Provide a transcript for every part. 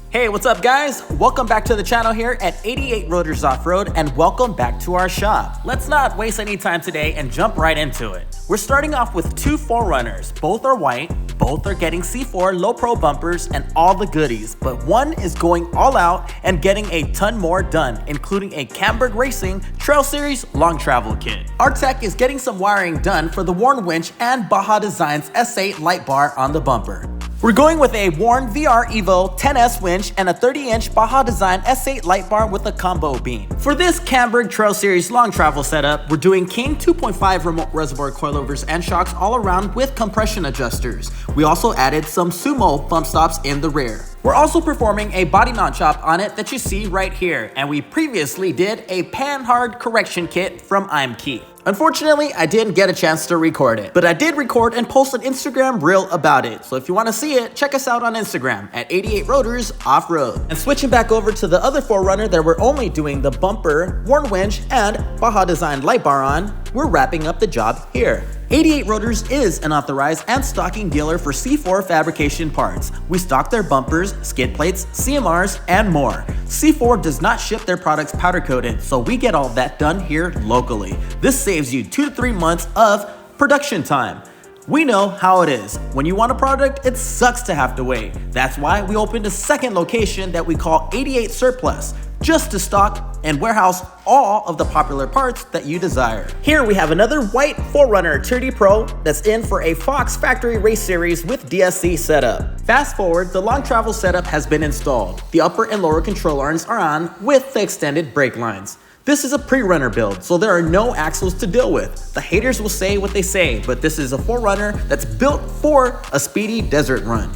Hey, what's up guys? Welcome back to the channel here at 88 Rotors Off-Road and welcome back to our shop. Let's not waste any time today and jump right into it. We're starting off with two 4Runners. Both are white, both are getting C4 Lo-Pro bumpers and all the goodies, but one is going all out and getting a ton more done, including a Camburg Racing Trail Series long travel kit. Our tech is getting some wiring done for the worn winch and Baja Designs S8 light bar on the bumper. We're going with a worn VR Evo 10S winch and a 30-inch Baja Design S8 light bar with a combo beam. For this Camburg Trail Series long travel setup, we're doing King 2.5 remote reservoir coilovers and shocks all around with compression adjusters. We also added some Sumo bump stops in the rear. We're also performing a body mount chop on it that you see right here, and we previously did a pan-hard correction kit from Eimkeith. Unfortunately, I didn't get a chance to record it, but I did record and post an Instagram reel about it, so if you want to see it, check us out on Instagram at 88 Rotors Off-Road. And switching back over to the other 4Runner that we're only doing the bumper, worn winch, and Baja Design light bar on, we're wrapping up the job here. 88 Rotors is an authorized and stocking dealer for C4 fabrication parts. We stock their bumpers, skid plates, CMRs, and more. C4 does not ship their products powder coated, so we get all that done here locally. This saves you 2 to 3 months of production time. We know how it is. When you want a product, it sucks to have to wait. That's why we opened a second location that we call 88 Surplus, just to stock and warehouse all of the popular parts that you desire. Here we have another white 4Runner 2D Pro that's in for a Fox Factory Race Series with DSC setup. Fast forward, the long travel setup has been installed. The upper and lower control arms are on with the extended brake lines. This is a pre-runner build, so there are no axles to deal with. The haters will say what they say, but this is a 4Runner that's built for a speedy desert run.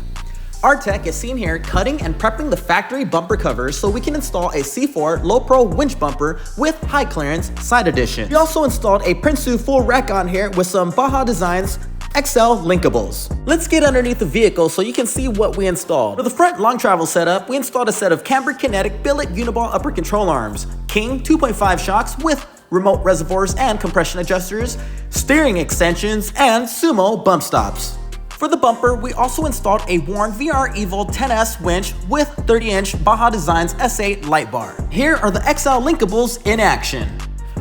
Our tech is seen here cutting and prepping the factory bumper covers so we can install a C4 Lo-Pro Winch Bumper with high clearance side edition. We also installed a Prinsu full rack on here with some Baja Designs XL Linkables. Let's get underneath the vehicle so you can see what we installed. For the front long travel setup, we installed a set of Camburg Kinetic billet uniball upper control arms, King 2.5 shocks with remote reservoirs and compression adjusters, steering extensions, and Sumo bump stops. For the bumper, we also installed a worn VR Evo 10S winch with 30-inch Baja Designs S8 light bar. Here are the XL Linkables in action.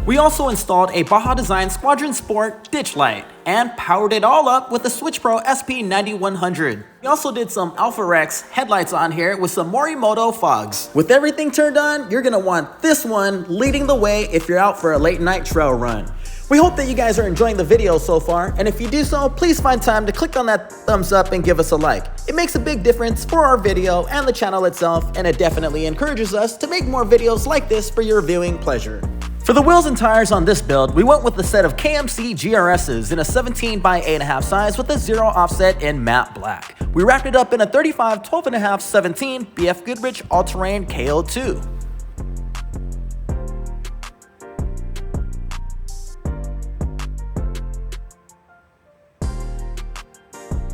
We also installed a Baja Design Squadron Sport ditch light and powered it all up with the Switch Pro SP9100. We also did some Alpharex headlights on here with some Morimoto fogs. With everything turned on, you're gonna want this one leading the way if you're out for a late night trail run. We hope that you guys are enjoying the video so far, and if you do so, please find time to click on that thumbs up and give us a like. It makes a big difference for our video and the channel itself, and it definitely encourages us to make more videos like this for your viewing pleasure. For the wheels and tires on this build, we went with a set of KMC GRSs in a 17 by 8.5 size with a 0 offset in matte black. We wrapped it up in a 35 12.5 17 BFGoodrich all-terrain KO2.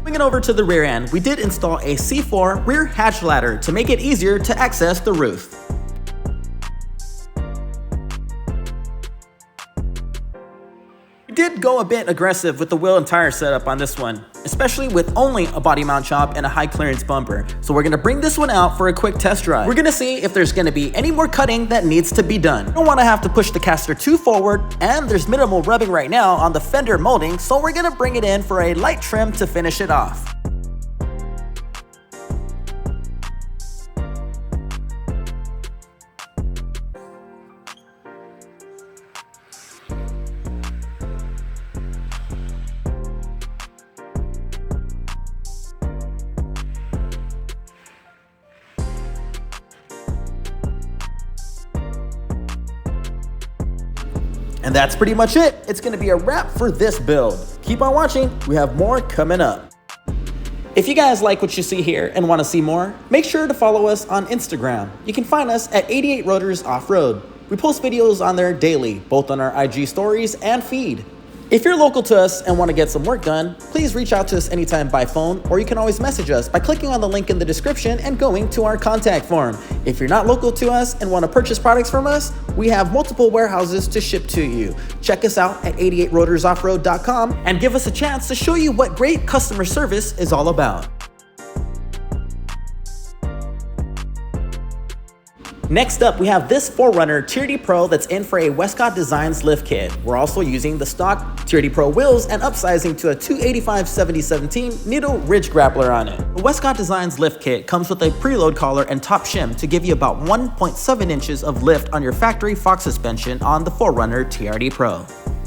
Moving over to the rear end, we did install a C4 rear hatch ladder to make it easier to access the roof. We did go a bit aggressive with the wheel and tire setup on this one, especially with only a body mount chop and a high clearance bumper. So we're gonna bring this one out for a quick test drive. We're gonna see if there's gonna be any more cutting that needs to be done. We don't wanna have to push the caster too forward, and there's minimal rubbing right now on the fender molding, so we're gonna bring it in for a light trim to finish it off. And that's pretty much it. It's gonna be a wrap for this build. Keep on watching, we have more coming up. If you guys like what you see here and wanna see more, make sure to follow us on Instagram. You can find us at 88 Rotors Off-Road. We post videos on there daily, both on our IG stories and feed. If you're local to us and want to get some work done, please reach out to us anytime by phone, or you can always message us by clicking on the link in the description and going to our contact form. If you're not local to us and want to purchase products from us, we have multiple warehouses to ship to you. Check us out at 88rotorsoffroad.com and give us a chance to show you what great customer service is all about. Next up, we have this 4Runner Tier D Pro that's in for a Baja Designs lift kit. We're also using the stock Tier D Pro wheels and upsizing to a 285/70/17 needle ridge grappler on it. The Baja Designs lift kit comes with a preload collar and top shim to give you about 1.7 inches of lift on your factory Fox suspension on the 4Runner TRD Pro.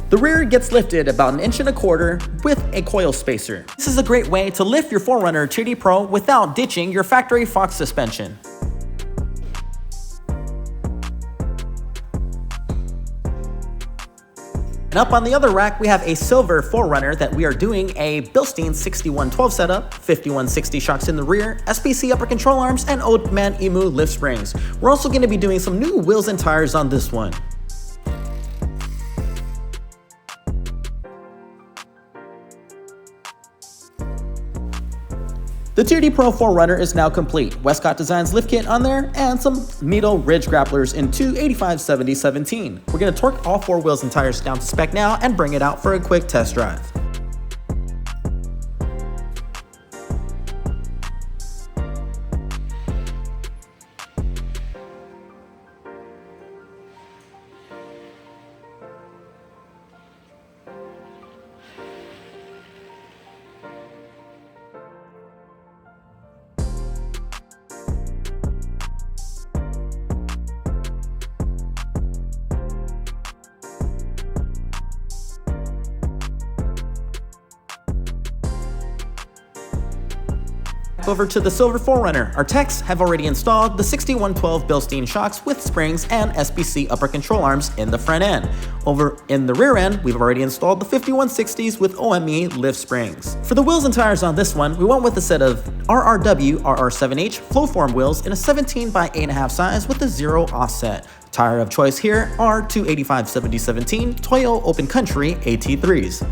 The rear gets lifted about 1.25 inches with a coil spacer. This is a great way to lift your 4Runner TRD Pro without ditching your factory Fox suspension. And up on the other rack, we have a silver 4Runner that we are doing a Bilstein 6112 setup, 5160 shocks in the rear, SPC upper control arms, and Oatman Emu lift springs. We're also going to be doing some new wheels and tires on this one. The Tier D Pro 4Runner is now complete. Baja Designs lift kit on there and some needle ridge grapplers in 285/70/17. We're going to torque all 4 wheels and tires down to spec now and bring it out for a quick test drive. Over to the silver 4Runner. Our techs have already installed the 6112 Bilstein shocks with springs and SPC upper control arms in the front end. Over in the rear end, we've already installed the 5160s with OME lift springs. For the wheels and tires on this one, we went with a set of RRW RR7H Flowform wheels in a 17x8.5 size with a 0 offset. Tire of choice here are 285/70/17 Toyo Open Country AT3s.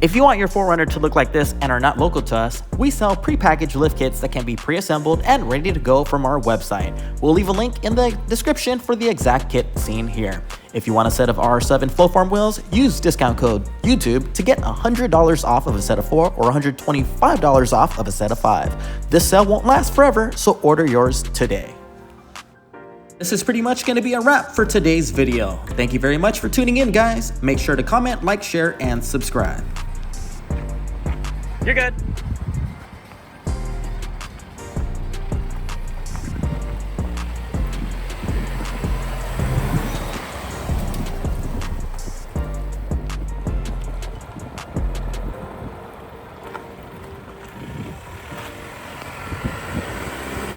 If you want your 4Runner to look like this and are not local to us, we sell pre-packaged lift kits that can be pre-assembled and ready to go from our website. We'll leave a link in the description for the exact kit seen here. If you want a set of R7 Flowform wheels, use discount code YouTube to get $100 off of a set of 4 or $125 off of a set of 5. This sale won't last forever, so order yours today. This is pretty much going to be a wrap for today's video. Thank you very much for tuning in, guys. Make sure to comment, like, share, and subscribe. You're good.